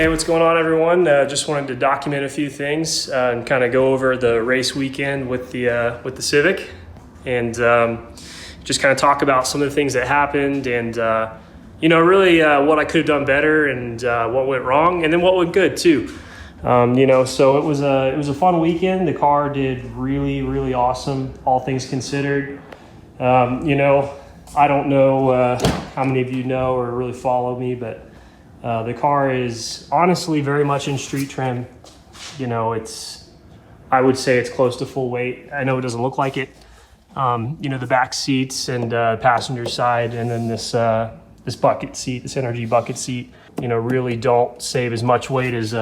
Hey, what's going on, everyone? Just wanted to document a few things and kind of go over the race weekend with the Civic, and just kind of talk about some of the things that happened, and really what I could have done better, and what went wrong, and then what went good too. So it was a fun weekend. The car did really awesome, all things considered. I don't know how many of you know or really follow me, but the car is honestly very much in street trim. I would say it's close to full weight. I know it doesn't look like it. The back seats and passenger side, and then this bucket seat, this energy bucket seat, really don't save as much weight as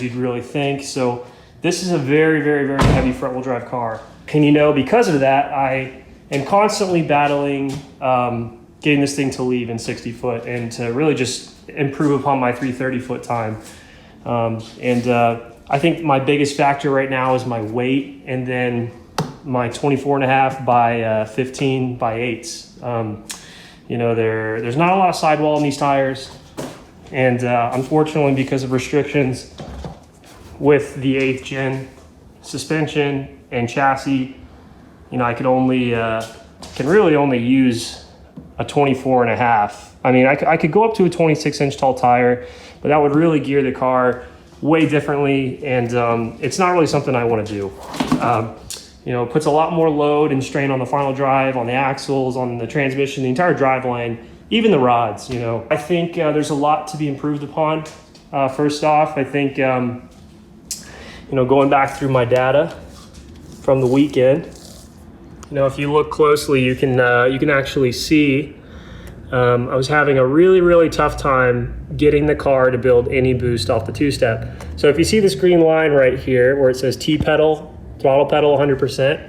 you'd really think. So this is a very heavy front wheel drive car. And because of that, I am constantly battling getting this thing to leave in 60 foot and to really just improve upon my 330 foot time. I think my biggest factor right now is my weight, and then my 24.5 by 15 by 8s. There's not a lot of sidewall in these tires, and unfortunately, because of restrictions with the 8th gen suspension and chassis, I can really only use a 24.5. I mean, I could go up to a 26-inch tall tire, but that would really gear the car way differently, and it's not really something I want to do. It puts a lot more load and strain on the final drive, on the axles, on the transmission, the entire driveline, even the rods. I think there's a lot to be improved upon. First off, I think going back through my data from the weekend, if you look closely, you can actually see I was having a really tough time getting the car to build any boost off the two-step. So if you see this green line right here where it says T-pedal, throttle pedal 100%,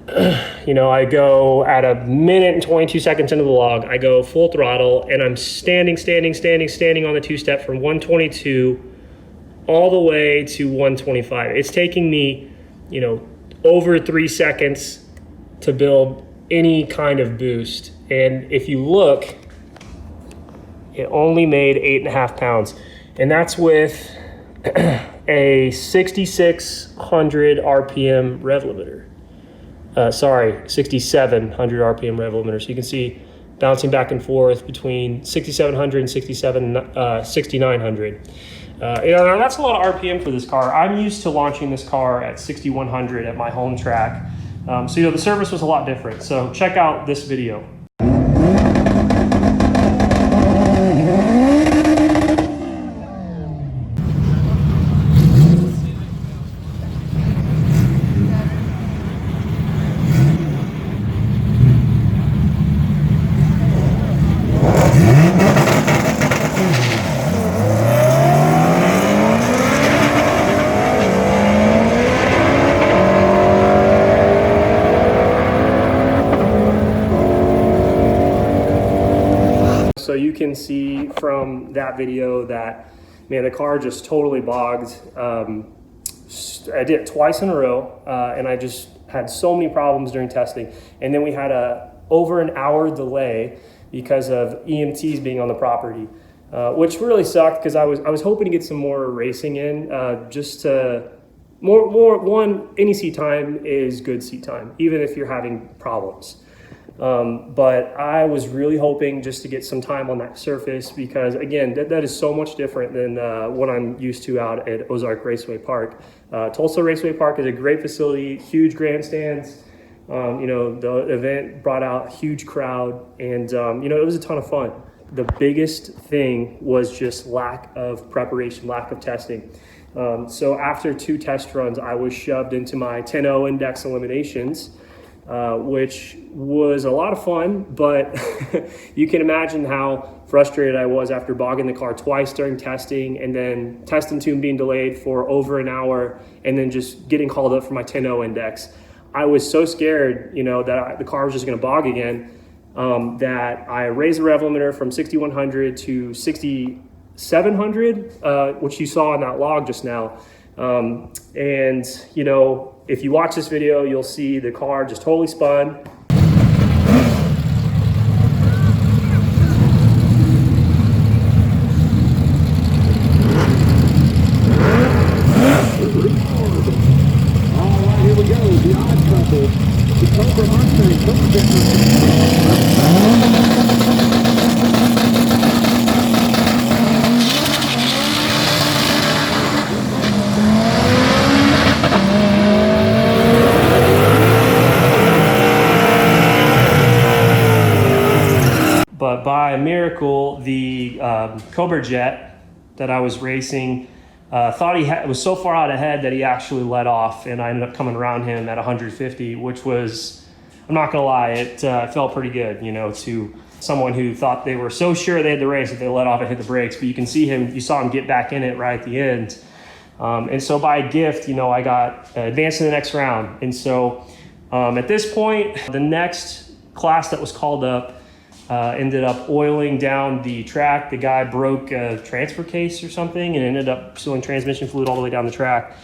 I go at a minute and 22 seconds into the log, I go full throttle, and I'm standing on the two-step from 122 all the way to 125. It's taking me, over 3 seconds to build any kind of boost. And if you look, it only made 8.5 pounds. And that's with a 6,600 RPM rev limiter. 6,700 RPM rev limiter. So you can see bouncing back and forth between 6,700 and 6,900. That's a lot of RPM for this car. I'm used to launching this car at 6,100 at my home track. So the service was a lot different. So check out this video. So you can see from that video that, man, the car just totally bogged. I did it twice in a row, and I just had so many problems during testing. And then we had over an hour delay because of EMTs being on the property, which really sucked because I was hoping to get some more racing in, just to any seat time is good seat time, even if you're having problems. But I was really hoping just to get some time on that surface because, again, that is so much different than what I'm used to out at Ozark Raceway Park. Tulsa Raceway Park is a great facility, huge grandstands. The event brought out a huge crowd, and, it was a ton of fun. The biggest thing was just lack of preparation, lack of testing. So after 2 test runs, I was shoved into my 10-0 index eliminations, which was a lot of fun, but you can imagine how frustrated I was after bogging the car twice during testing, and then test and tune being delayed for over an hour, and then just getting called up for my 10-0 index. I was so scared, that the car was just going to bog again, that I raised the rev limiter from 6,100 to 6,700, which you saw in that log just now. If you watch this video, you'll see the car just totally spun. miracle, the Cobra Jet that I was racing thought he was so far out ahead that he actually let off, and I ended up coming around him at 150, which was, I'm not gonna lie, it felt pretty good, you know, to someone who thought they were so sure they had the race that they let off and hit the brakes. But you can see him, you saw him get back in it right at the end. And so by gift, you know, I got advanced to the next round. And so at this point, the next class that was called up ended up oiling down the track. The guy broke a transfer case or something and ended up spilling transmission fluid all the way down the track.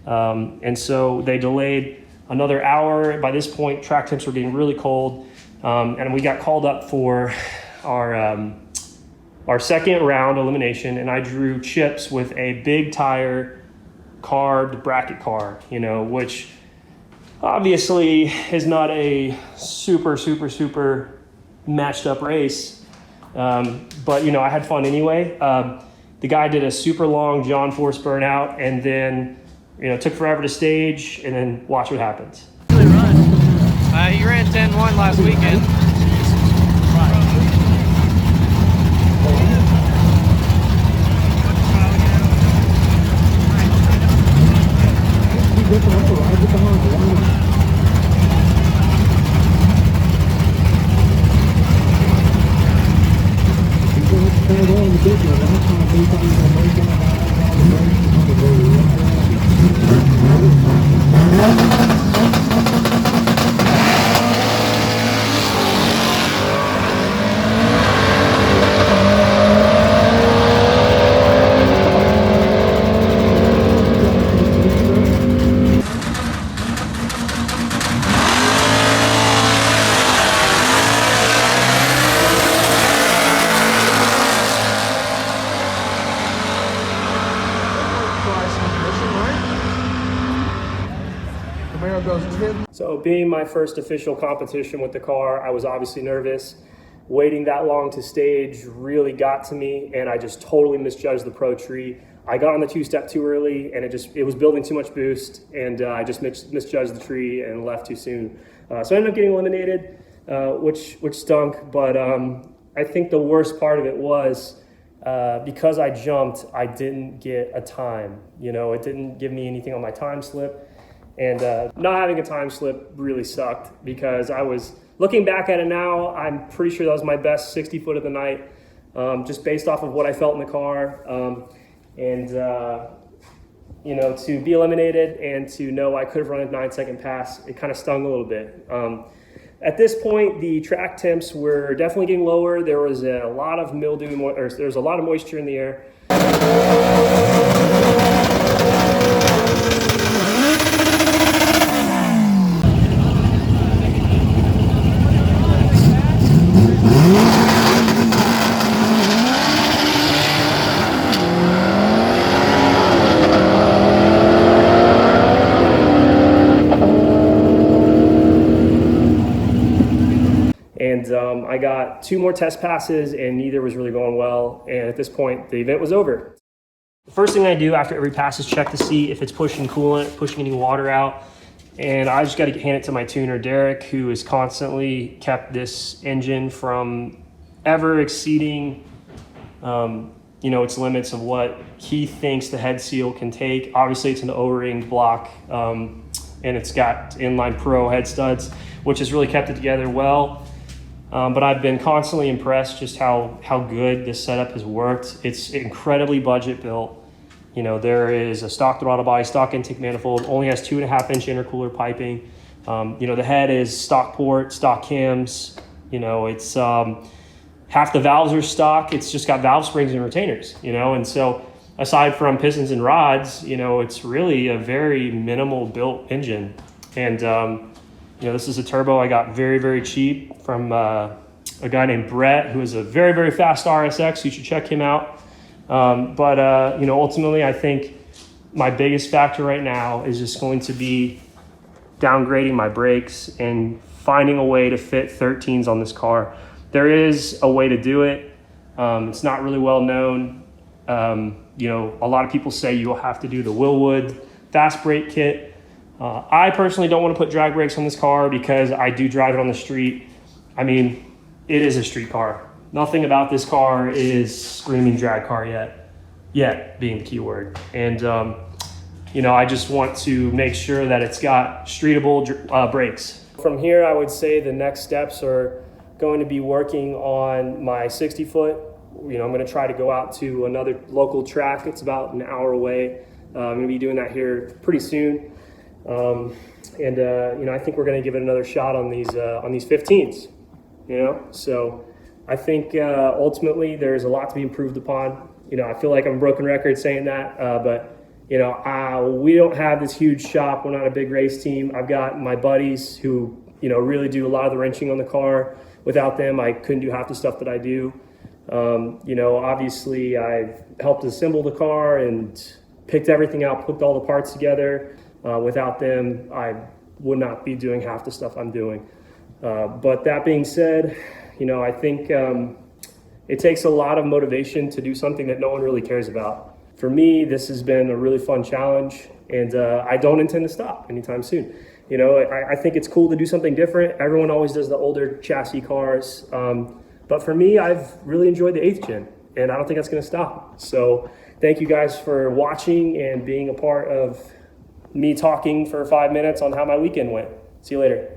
And so they delayed another hour. By this point, track temps were getting really cold. And we got called up for our second round elimination, and I drew chips with a big tire carved bracket car, you know, which obviously is not a super matched up race. But, you know, I had fun anyway. The guy did a super long John Force burnout and then, you know, took forever to stage, and then watch what happens. He ran 10-1 last weekend. So being my first official competition with the car, I was obviously nervous. Waiting that long to stage really got to me, and I just totally misjudged the Pro Tree. I got on the two-step too early, and it was building too much boost, and I just misjudged the tree and left too soon. So I ended up getting eliminated, which stunk, but I think the worst part of it was because I jumped, I didn't get a time. You know, it didn't give me anything on my time slip. And not having a time slip really sucked, because I was looking back at it now, I'm pretty sure that was my best 60 foot of the night, just based off of what I felt in the car. You know, to be eliminated and to know I could have run a 9-second pass, it kind of stung a little bit. At this point, the track temps were definitely getting lower. There was a lot of mildew, or there was a lot of moisture in the air. And I got 2 more test passes, and neither was really going well. And at this point, the event was over. The first thing I do after every pass is check to see if it's pushing coolant, pushing any water out. And I just got to hand it to my tuner, Derek, who has constantly kept this engine from ever exceeding, you know, its limits of what he thinks the head seal can take. Obviously, it's an O-ring block, and it's got inline pro head studs, which has really kept it together well. But I've been constantly impressed just how good this setup has worked. It's incredibly budget built. You know, there is a stock throttle body, stock intake manifold, only has 2.5-inch intercooler piping. You know, the head is stock port, stock cams. You know, it's half the valves are stock. It's just got valve springs and retainers, you know. And so aside from pistons and rods, you know, it's really a very minimal built engine. And you know, this is a turbo I got very cheap from a guy named Brett, who is a very fast RSX. You should check him out. You know, ultimately, I think my biggest factor right now is just going to be downgrading my brakes and finding a way to fit 13s on this car. There is a way to do it. It's not really well known. You know, a lot of people say you'll have to do the Willwood fast brake kit. I personally don't want to put drag brakes on this car because I do drive it on the street. I mean, it is a street car. Nothing about this car is screaming drag car yet being the key word. And, you know, I just want to make sure that it's got streetable brakes. From here, I would say the next steps are going to be working on my 60 foot. You know, I'm going to try to go out to another local track. It's about an hour away. I'm going to be doing that here pretty soon. You know, I think we're going to give it another shot on these 15s, you know? So I think ultimately there's a lot to be improved upon. You know, I feel like I'm a broken record saying that, but you know, we don't have this huge shop. We're not a big race team. I've got my buddies who, you know, really do a lot of the wrenching on the car. Without them, I couldn't do half the stuff that I do. You know, obviously I've helped assemble the car and picked everything out, put all the parts together. Without them, I would not be doing half the stuff I'm doing. But that being said, you know, I think it takes a lot of motivation to do something that no one really cares about. For me, this has been a really fun challenge, and I don't intend to stop anytime soon. You know, I think it's cool to do something different. Everyone always does the older chassis cars. But for me, I've really enjoyed the 8th gen, and I don't think that's going to stop. So thank you guys for watching and being a part of me talking for 5 minutes on how my weekend went. See you later.